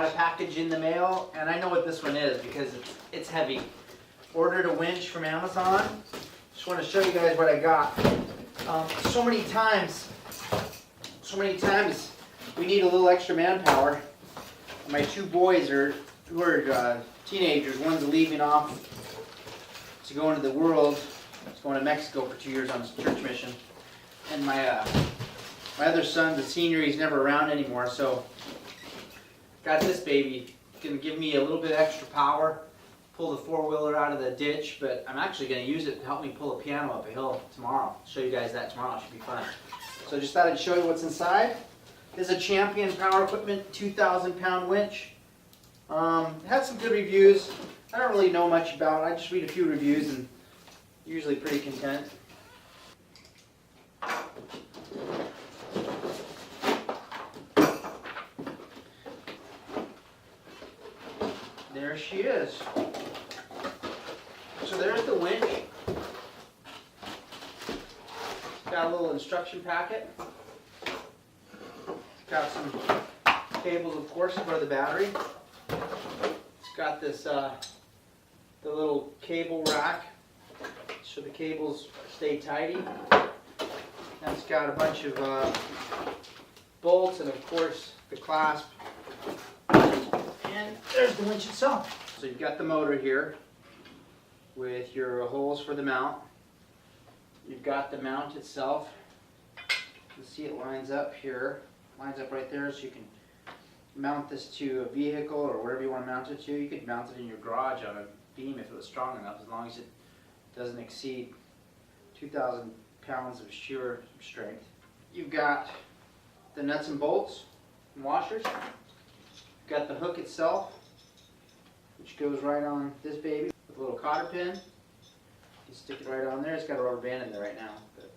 got a package in the mail, and I know what this one is because it's heavy. Ordered a winch from Amazon. Just want to show you guys what I got. So many times we need a little extra manpower. My two boys who are teenagers. One's leaving off to go into the world. He's going to Mexico for 2 years on his church mission. And my other son's a senior. He's never around anymore. So got this baby. It's going to give me a little bit extra power. Pull the four-wheeler out of the ditch, but I'm actually going to use it to help me pull a piano up a hill tomorrow. I'll show you guys that tomorrow. It should be fun. So I just thought I'd show you what's inside. This is a Champion Power Equipment 2,000-pound winch. It had some good reviews. I don't really know much about it. I just read a few reviews and usually pretty content. There she is. So there's the winch. It's got a little instruction packet. It's got some cables, of course, for the battery. It's got this the little cable rack so the cables stay tidy. And it's got a bunch of bolts and, of course, the clasp. And there's the winch itself. So you've got the motor here with your holes for the mount. You've got the mount itself. You can see it lines up here. Lines up right there, so you can mount this to a vehicle or wherever you want to mount it to. You could mount it in your garage on a beam if it was strong enough, as long as it doesn't exceed 2,000 pounds of shear strength. You've got the nuts and bolts and washers. You've got the hook itself, which goes right on this baby with a little cotter pin. You stick it right on there. It's got a rubber band in there right now, but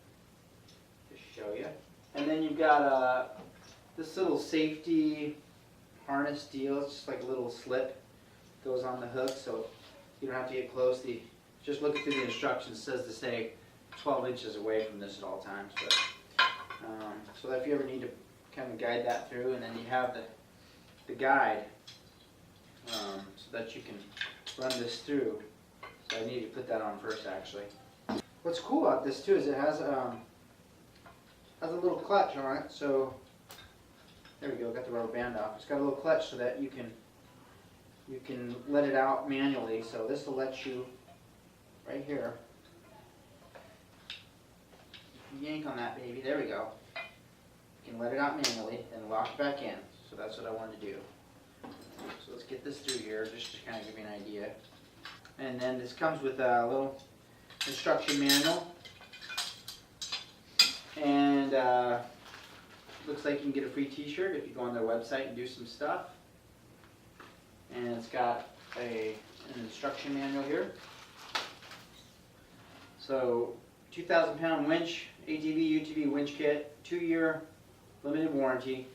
just show you. And then you've got this little safety harness deal. It's just like a little slip. Goes on the hook, so you don't have to get close. Just looking through the instructions, it says to stay 12 inches away from this at all times. But, so that if you ever need to kind of guide that through, and then you have the guide so that you can run this through. So I need to put that on first, actually. What's cool about this too is it has a little clutch on it. So there we go. Got the rubber band off. It's got a little clutch so that you can let it out manually. So this will let you right here. Yank on that baby. There we go. You can let it out manually and lock it back in. So that's what I wanted to do. So let's get this through here just to kind of give you an idea. And then this comes with a little instruction manual. And looks like you can get a free t-shirt if you go on their website and do some stuff. And it's got an instruction manual here. So 2,000-pound winch, ATV, UTV winch kit, 2-year limited warranty.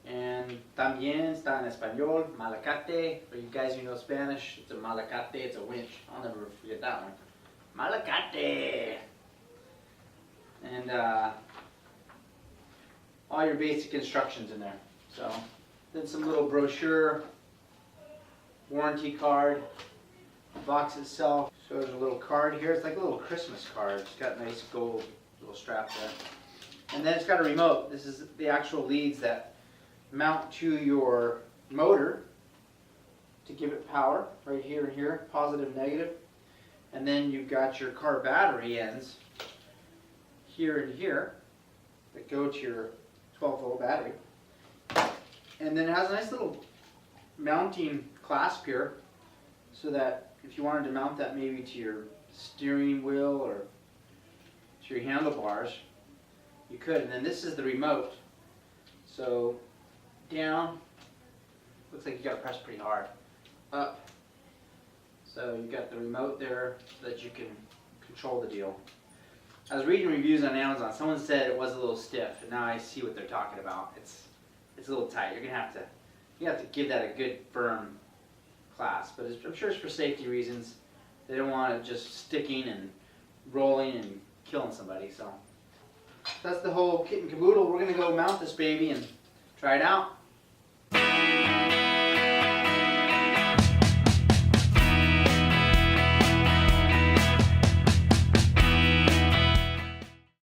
And también está en español, malacate. For you guys who know Spanish, it's a malacate, it's a winch. I'll never forget that one. Malacate! And all your basic instructions in there. So, then some little brochure, warranty card. The box itself shows a little card here. It's like a little Christmas card. It's got a nice gold little strap there. And then it's got a remote. This is the actual leads that mount to your motor to give it power, right here and here, positive, negative. And then you've got your car battery ends here and here that go to your 12-volt battery. And then it has a nice little mounting clasp here so that if you wanted to mount that maybe to your steering wheel or to your handlebars, you could. And then this is the remote. So down, looks like you got to press pretty hard. Up. So you've got the remote there so that you can control the deal. I was reading reviews on Amazon. Someone said it was a little stiff, and now I see what they're talking about. It's a little tight. You're gonna have to give that a good firm clasp. But I'm sure it's for safety reasons. They don't want it just sticking and rolling and killing somebody. So that's the whole kit and caboodle. We're gonna go mount this baby and try it out.